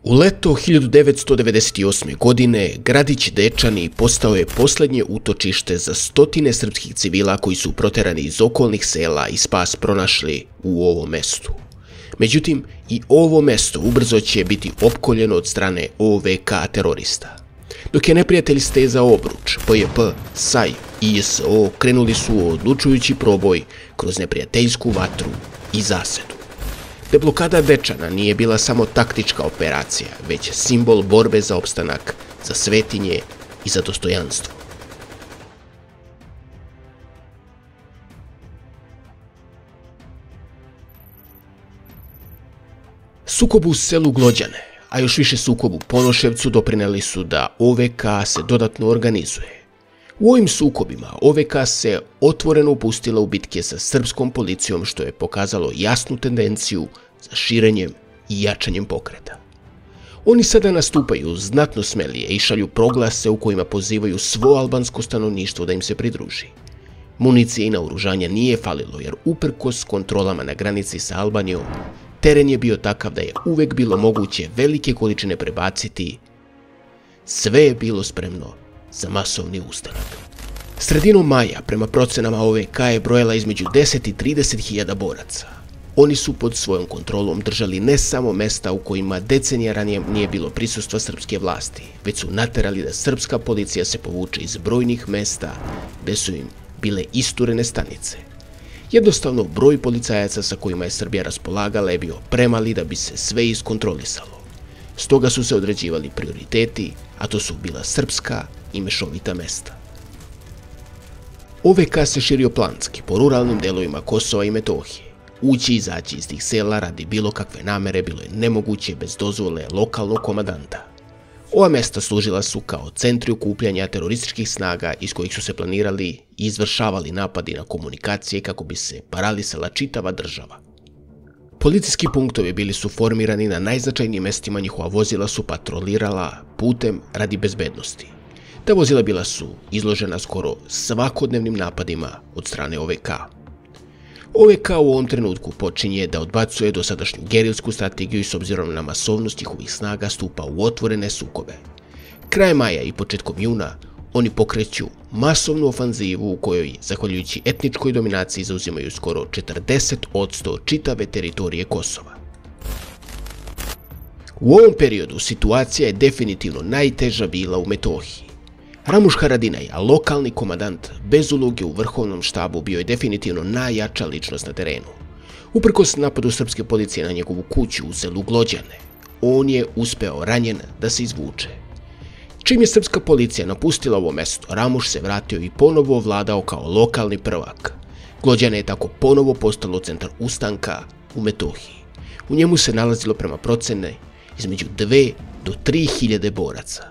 U leto 1998. godine gradić Dečani postao je posljednje utočište za stotine srpskih civila koji su proterani iz okolnih sela i spas pronašli u ovom mestu. Međutim, i ovo mesto ubrzo će biti opkoljeno od strane OVK terorista. Dok je neprijatelj stezao obruč, PJP, SAJ i JSO krenuli su u odlučujući proboj kroz neprijateljsku vatru i zasedu. Deblokada Dečana nije bila samo taktička operacija, već simbol borbe za opstanak, za svetinje i za dostojanstvo. Sukobu u selu Glođane, a još više sukobu u Ponoševcu doprinijeli su da OVK se dodatno organizuje. U ovim sukobima OVK se otvoreno upustila u bitke sa srpskom policijom, što je pokazalo jasnu tendenciju za širenjem i jačanjem pokreta. Oni sada nastupaju znatno smelije i šalju proglase u kojima pozivaju svo albansko stanovništvo da im se pridruži. Municije i naoružanja nije falilo jer uprkos kontrolama na granici sa Albanijom, teren je bio takav da je uvek bilo moguće velike količine prebaciti. Sve je bilo spremno za masovni ustanak. Sredinom maja, prema procenama OVK, je brojala između 10 i 30 hiljada boraca. Oni su pod svojom kontrolom držali ne samo mesta u kojima decenija ranije nije bilo prisustva srpske vlasti, već su naterali da srpska policija se povuče iz brojnih mesta gde su im bile isturene stanice. Jednostavno, broj policajaca sa kojima je Srbija raspolagala je bio premali da bi se sve iskontrolisalo. Stoga su se određivali prioriteti, a to su bila srpska i mešovita mesta. OVK se širio planski po ruralnim delovima Kosova i Metohije. Ući i izaći iz tih sela radi bilo kakve namere bilo je nemoguće bez dozvole lokalnog komadanta. Ova mesta služila su kao centri okupljanja terorističkih snaga iz kojih su se planirali i izvršavali napadi na komunikacije kako bi se paralisala čitava država. Policijski punktovi bili su formirani na najznačajnijim mestima, njihova vozila su patrolirala putem radi bezbednosti. Ta vozila bila su izložena skoro svakodnevnim napadima od strane OVK. OVK u ovom trenutku počinje da odbacuje dosadašnju gerilsku strategiju i s obzirom na masovnost njihovih snaga stupa u otvorene sukobe. Krajem maja i početkom juna oni pokreću masovnu ofanzivu u kojoj, zahvaljujući etničkoj dominaciji, zauzimaju skoro 40% čitave teritorije Kosova. U ovom periodu situacija je definitivno najteža bila u Metohiji. Ramuš Haradinaj, lokalni komandant bez uloge u vrhovnom štabu, bio je definitivno najjača ličnost na terenu. Uprkos napadu srpske policije na njegovu kuću u selu Glođane, on je uspeo ranjen da se izvuče. Čim je srpska policija napustila ovo mesto, Ramuš se vratio i ponovo vladao kao lokalni prvak. Glođane je tako ponovo postalo centar ustanka u Metohiji. U njemu se nalazilo prema procene između 2 do 3 hiljade boraca.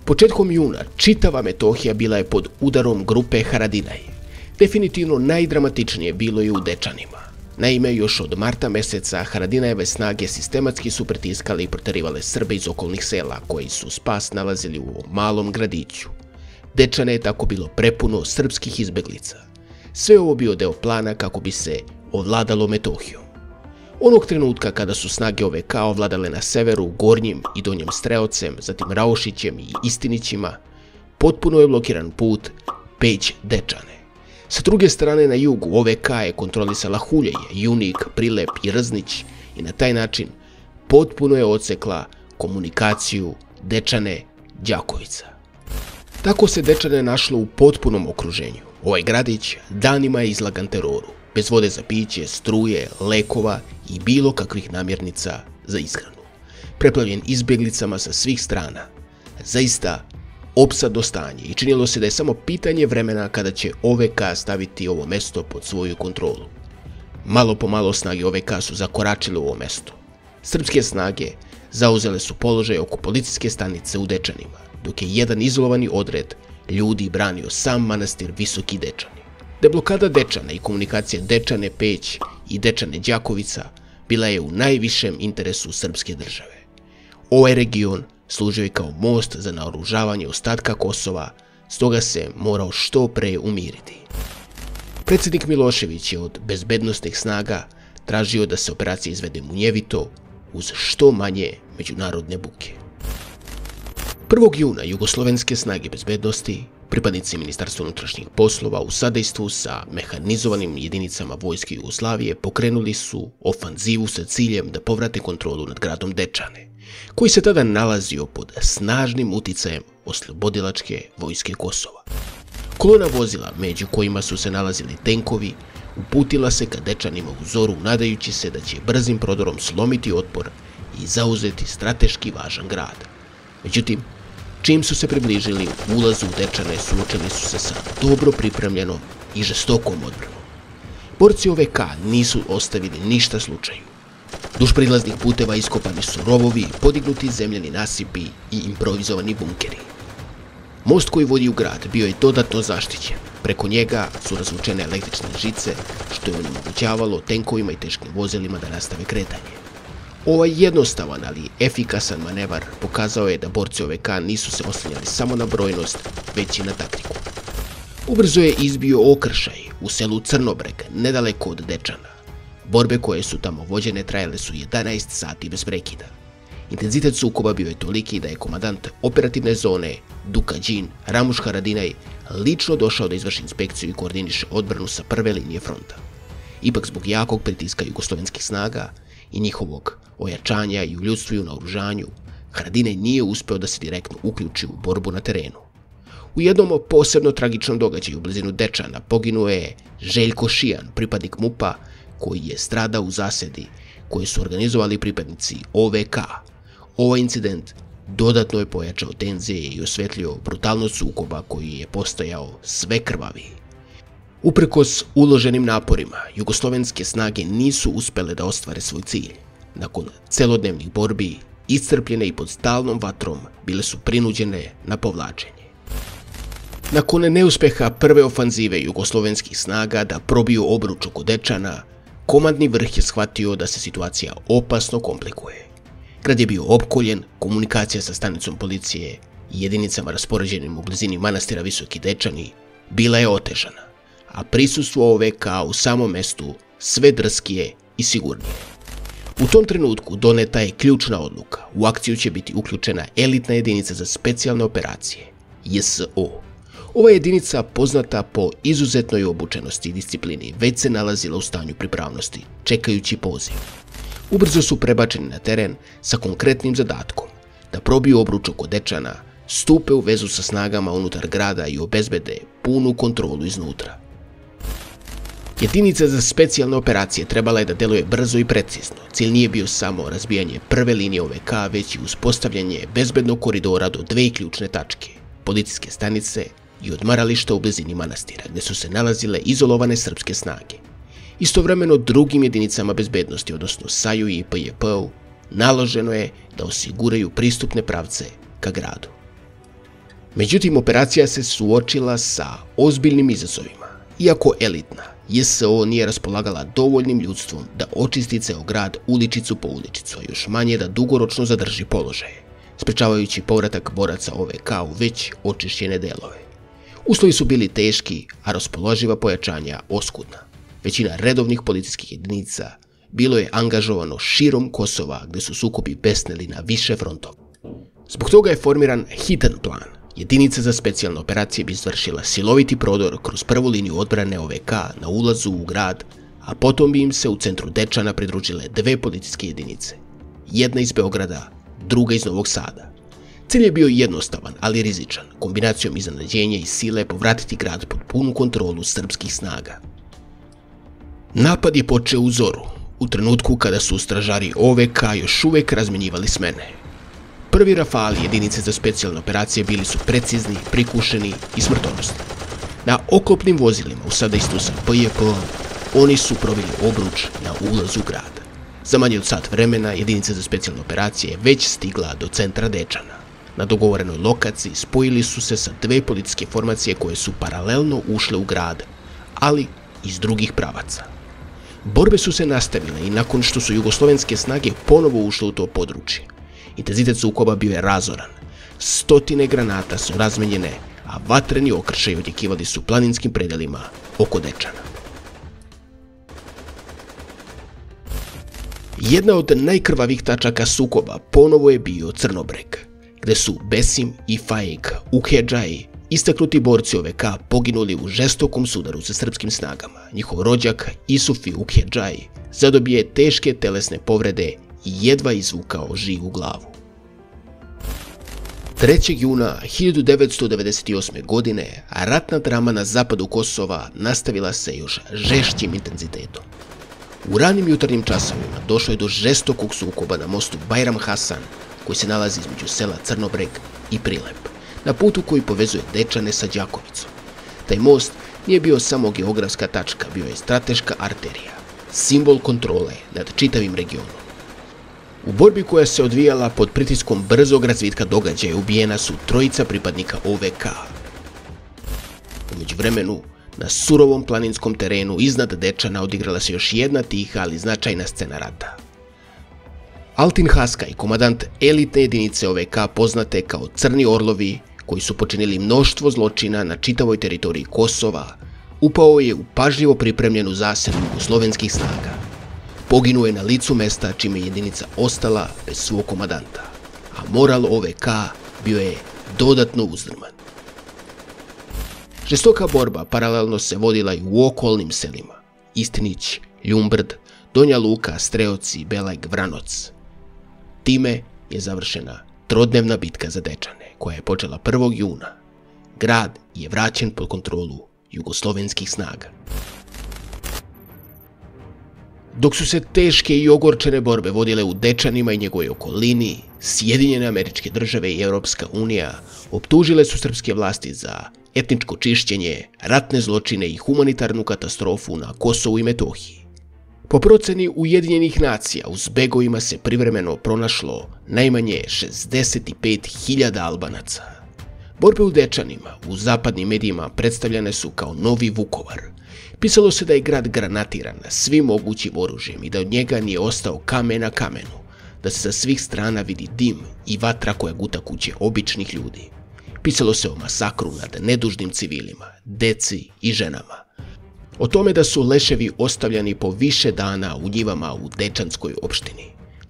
Početkom juna čitava Metohija bila je pod udarom grupe Haradinaj. Definitivno najdramatičnije bilo je u Dečanima. Naime, još od marta meseca Haradinajeve snage sistematski su pritiskali i proterivale Srbe iz okolnih sela, koji su spas nalazili u malom gradiću. Dečane je tako bilo prepuno srpskih izbeglica. Sve ovo bio deo plana kako bi se ovladalo Metohijom. Onog trenutka kada su snage OVK ovladale na severu, Gornjim i Donjim Streocem, zatim Raušićem i Istinićima, potpuno je blokiran put Peć-Dečane. Sa druge strane, na jugu OVK je kontrolisala Huljeje, Junik, Prilep i Rznić i na taj način potpuno je odsekla komunikaciju Dečane-Đakovica. Tako se Dečane našlo u potpunom okruženju. Ovaj gradić danima je izlagan teroru, bez vode za piće, struje, lekova i bilo kakvih namirnica za ishranu. Preplavljen izbjeglicama sa svih strana. Zaista opsadno stanje i činilo se da je samo pitanje vremena kada će OVK staviti ovo mesto pod svoju kontrolu. Malo po malo snage OVK su zakoračile u ovo mesto. Srpske snage zauzele su položaj oko policijske stanice u Dečanima, dok je jedan izolovani odred ljudi branio sam manastir Visoki Dečani. Deblokada Dečana i komunikacija Dečane-Peć i Dečane-Đakovica bila je u najvišem interesu srpske države. Ovaj region služio je kao most za naoružavanje ostatka Kosova, stoga se morao što pre umiriti. Predsjednik Milošević je od bezbednostnih snaga tražio da se operacija izvede munjevito, uz što manje međunarodne buke. 1. juna jugoslovenske snage bezbednosti, pripadnici Ministarstva unutrašnjih poslova u sadejstvu sa mehanizovanim jedinicama vojske Jugoslavije pokrenuli su ofanzivu sa ciljem da povrate kontrolu nad gradom Dečane, koji se tada nalazio pod snažnim uticajem oslobodilačke vojske Kosova. Kolona vozila, među kojima su se nalazili tenkovi, uputila se ka Dečanima u zoru nadajući se da će brzim prodorom slomiti otpor i zauzeti strateški važan grad. Međutim, čim su se približili ulazu u Dečane, suočili su se sa dobro pripremljenom i žestokom odbranom. Borci OVK nisu ostavili ništa slučaju. Duž prilaznih puteva iskopani su rovovi, podignuti zemljani nasipi i improvizovani bunkeri. Most koji vodi u grad bio je dodatno zaštićen. Preko njega su razvučene električne žice, što je onemogućavalo tenkovima i teškim vozilima da nastave kretanje. Ovaj jednostavan, ali efikasan manevar pokazao je da borci OVK nisu se oslanjali samo na brojnost, već i na taktiku. Ubrzo je izbio okršaj u selu Crnobreg, nedaleko od Dečana. Borbe koje su tamo vođene trajale su 11 sati bez prekida. Intenzitet sukoba bio je toliki da je komandant operativne zone Duka Đin, Ramuš Haradinaj, lično došao da izvrši inspekciju i koordiniše odbranu sa prve linije fronta. Ipak zbog jakog pritiska jugoslovenskih snaga i njihovog ojačanja i u ljudstvu i u naoružanju, Haradinaj nije uspeo da se direktno uključi u borbu na terenu. U jednom posebno tragičnom događaju u blizinu Dečana poginuo je Željko Šijan, pripadnik MUP-a, koji je stradao u zasedi koje su organizovali pripadnici OVK. Ovaj incident dodatno je pojačao tenzije i osvetlio brutalnost sukoba koji je postajao sve krvaviji. Uprkos uloženim naporima, jugoslovenske snage nisu uspele da ostvare svoj cilj. Nakon celodnevnih borbi, iscrpljene i pod stalnom vatrom, bile su prinuđene na povlačenje. Nakon neuspeha prve ofanzive jugoslovenskih snaga da probiju obruč oko Dečana, komandni vrh je shvatio da se situacija opasno komplikuje. Grad je bio opkoljen, komunikacija sa stanicom policije i jedinicama raspoređenim u blizini manastira Visoki Dečani bila je otežana, a prisustvo OVK u samom mestu sve drskije i sigurnije. U tom trenutku doneta je ključna odluka. U akciju će biti uključena elitna jedinica za specijalne operacije, JSO. Ova jedinica, poznata po izuzetnoj obučenosti i disciplini, već se nalazila u stanju pripravnosti, čekajući poziv. Ubrzo su prebačeni na teren sa konkretnim zadatkom da probiju obruč oko Dečana, stupe u vezu sa snagama unutar grada i obezbede punu kontrolu iznutra. Jedinica za specijalne operacije trebala je da deluje brzo i precizno. Cilj nije bio samo razbijanje prve linije OVK, već i uspostavljanje bezbednog koridora do dve ključne tačke, policijske stanice i odmarališta u blizini manastira, gdje su se nalazile izolovane srpske snage. Istovremeno drugim jedinicama bezbednosti, odnosno SAJU i PJP-u, naloženo je da osiguraju pristupne pravce ka gradu. Međutim, operacija se suočila sa ozbiljnim izazovima. Iako elitna, JSO nije raspolagala dovoljnim ljudstvom da očisti ceo grad uličicu po uličicu, a još manje da dugoročno zadrži položaje, sprečavajući povratak boraca OVK u već očišćene delove. Uslovi su bili teški, a raspoloživa pojačanja oskudna. Većina redovnih policijskih jedinica bilo je angažovano širom Kosova, gdje su sukobi besneli na više frontova. Zbog toga je formiran hitan plan. Jedinica za specijalne operacije bi izvršila siloviti prodor kroz prvu liniju odbrane OVK na ulazu u grad, a potom bi im se u centru Dečana pridružile dve policijske jedinice. Jedna iz Beograda, druga iz Novog Sada. Cilj je bio jednostavan, ali rizičan, kombinacijom iznenađenja i sile povratiti grad pod punu kontrolu srpskih snaga. Napad je počeo u zoru, u trenutku kada su stražari OVK još uvek razmenjivali smene. Prvi rafali jedinice za specijalne operacije bili su precizni, prikušeni i smrtonosni. Na oklopnim vozilima u sadejstvu sa PJP-om oni su proveli obruč na ulazu grada. Za manje od sat vremena jedinica za specijalne operacije je već stigla do centra Dečana. Na dogovorenoj lokaciji spojili su se sa dve policijske formacije koje su paralelno ušle u grad, ali iz drugih pravaca. Borbe su se nastavile i nakon što su jugoslovenske snage ponovo ušle u to područje. Intenzitet sukoba bio je razoran. Stotine granata su razmenjene, a vatreni okršaji odjekivali su planinskim predelima oko Dečana. Jedna od najkrvavih tačaka sukoba ponovo je bio Crnobreg, gde su Besim i Faik Ukjedžaji, istaknuti borci OVK, poginuli u žestokom sudaru sa srpskim snagama. Njihov rođak Isufi Ukjedžaji zadobije teške telesne povrede i jedva izvukao živu glavu. 3. juna 1998. godine ratna drama na zapadu Kosova nastavila se još žešćim intenzitetom. U ranim jutarnjim časovima došlo je do žestokog sukoba na mostu Bajram Hasan, koji se nalazi između sela Crnobreg i Prilep, na putu koji povezuje Dečane sa Đakovicom. Taj most nije bio samo geografska tačka, bio je strateška arterija, simbol kontrole nad čitavim regionom. U borbi koja se odvijala pod pritiskom brzog razvitka događaja ubijena su 3 pripadnika OVK. U međuvremenu, na surovom planinskom terenu iznad Dečana odigrala se još jedna tiha, ali značajna scena rata. Altin Haskaj, komandant elitne jedinice OVK poznate kao Crni orlovi, koji su počinili mnoštvo zločina na čitavoj teritoriji Kosova, upao je u pažljivo pripremljenu zasadu jugoslovenskih snaga. Poginuo je na licu mesta, čime je jedinica ostala bez svog komandanta, a moral OVK bio je dodatno uzdrman. Žestoka borba paralelno se vodila i u okolnim selima: Istinić, Ljumbrd, Donja Luka, Streoci, Belag, Vranoc. Time je završena trodnevna bitka za Dečane, koja je počela 1. juna. Grad je vraćen pod kontrolu jugoslovenskih snaga. Dok su se teške i ogorčene borbe vodile u Dečanima i njegovoj okolini, Sjedinjene Američke Države i Europska unija optužile su srpske vlasti za etničko čišćenje, ratne zločine i humanitarnu katastrofu na Kosovu i Metohiji. Po proceni Ujedinjenih nacija, u zbegovima se privremeno pronašlo najmanje 65.000 Albanaca. Borbe u Dečanima u zapadnim medijima predstavljane su kao novi Vukovar. Pisalo se da je grad granatiran svim mogućim oružjem i da od njega nije ostao kamen na kamenu, da se sa svih strana vidi dim i vatra koja guta kuće običnih ljudi. Pisalo se o masakru nad nedužnim civilima, deci i ženama. O tome da su leševi ostavljani po više dana u njivama u Dečanskoj opštini.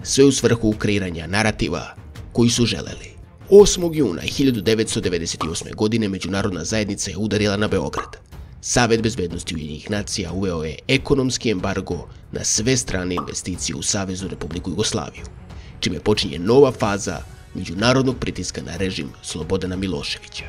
Sve u svrhu kreiranja narativa koji su želeli. 8. juna 1998. godine međunarodna zajednica je udarila na Beograd. Savet bezbednosti Ujedinjenih nacija uveo je ekonomski embargo na sve strane investicije u Saveznu Republiku Jugoslaviju, čime počinje nova faza međunarodnog pritiska na režim Slobodana Miloševića.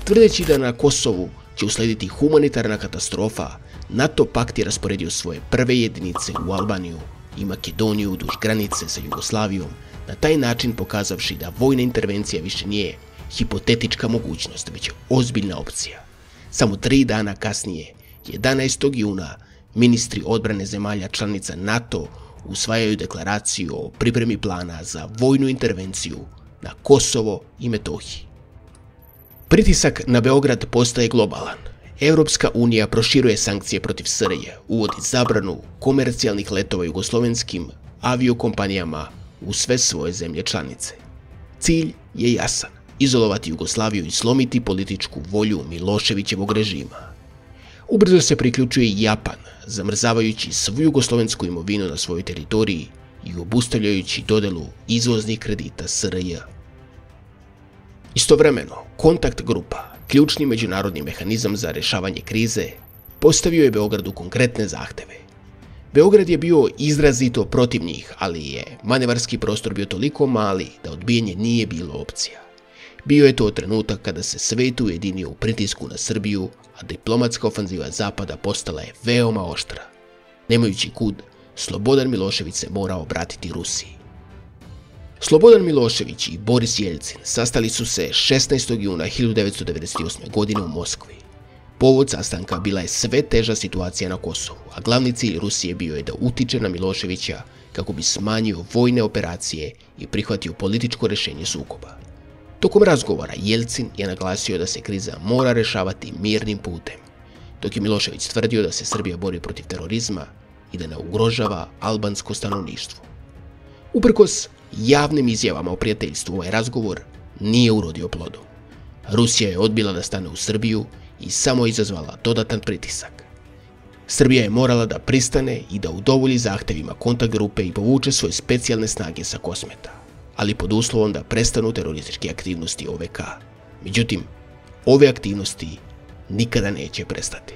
Tvrdeći da na Kosovu će uslediti humanitarna katastrofa, NATO pakt je rasporedio svoje prve jedinice u Albaniju i Makedoniju duž granice sa Jugoslavijom, na taj način pokazavši da vojna intervencija više nije hipotetička mogućnost, već ozbiljna opcija. Samo 3 dana kasnije, 11. juna, ministri odbrane zemalja članica NATO usvajaju deklaraciju o pripremi plana za vojnu intervenciju na Kosovo i Metohiji. Pritisak na Beograd postaje globalan. Europska unija proširuje sankcije protiv SRJ, uvodi zabranu komercijalnih letova jugoslovenskim aviokompanijama u sve svoje zemlje članice. Cilj je jasan: izolovati Jugoslaviju i slomiti političku volju Miloševićevog režima. Ubrzo se priključuje i Japan, zamrzavajući svu jugoslovensku imovinu na svojoj teritoriji i obustavljajući dodelu izvoznih kredita SRJ. Istovremeno, Kontakt grupa, ključni međunarodni mehanizam za rešavanje krize, postavio je Beogradu konkretne zahteve. Beograd je bio izrazito protiv njih, ali je manevarski prostor bio toliko mali da odbijanje nije bilo opcija. Bio je to trenutak kada se svet ujedinio u pritisku na Srbiju, a diplomatska ofanziva Zapada postala je veoma oštra. Nemajući kud, Slobodan Milošević se morao obratiti Rusiji. Slobodan Milošević i Boris Jeljcin sastali su se 16. juna 1998. godine u Moskvi. Povod sastanka bila je sve teža situacija na Kosovu, a glavni cilj Rusije bio je da utiče na Miloševića kako bi smanjio vojne operacije i prihvatio političko rešenje sukoba. Tokom razgovora Jeljcin je naglasio da se kriza mora rešavati mirnim putem, dok je Milošević tvrdio da se Srbija bori protiv terorizma i da ne ugrožava albansko stanovništvo. Uprkos javnim izjavama o prijateljstvu, ovaj razgovor nije urodio plodom. Rusija je odbila da stane u Srbiju i samo izazvala dodatan pritisak. Srbija je morala da pristane i da udovolji zahtevima kontakt grupe i povuče svoje specijalne snage sa Kosmeta, ali pod uslovom da prestanu terorističke aktivnosti OVK. Međutim, ove aktivnosti nikada neće prestati.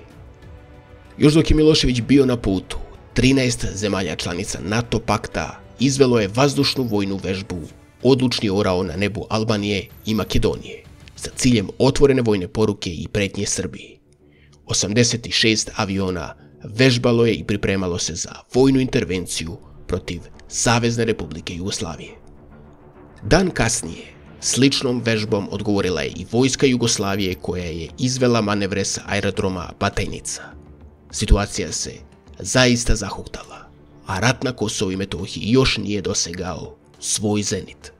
Još dok je Milošević bio na putu, 13 zemalja članica NATO pakta izvelo je vazdušnu vojnu vežbu Odlučni orao na nebu Albanije i Makedonije sa ciljem otvorene vojne poruke i pretnje Srbiji. 86 aviona vežbalo je i pripremalo se za vojnu intervenciju protiv Savezne Republike Jugoslavije. Dan kasnije sličnom vežbom odgovorila je i vojska Jugoslavije koja je izvela manevre sa aerodroma Batajnica. Situacija se zaista zahuktala, a rat na Kosovu i Metohiji još nije dosegao svoj zenit.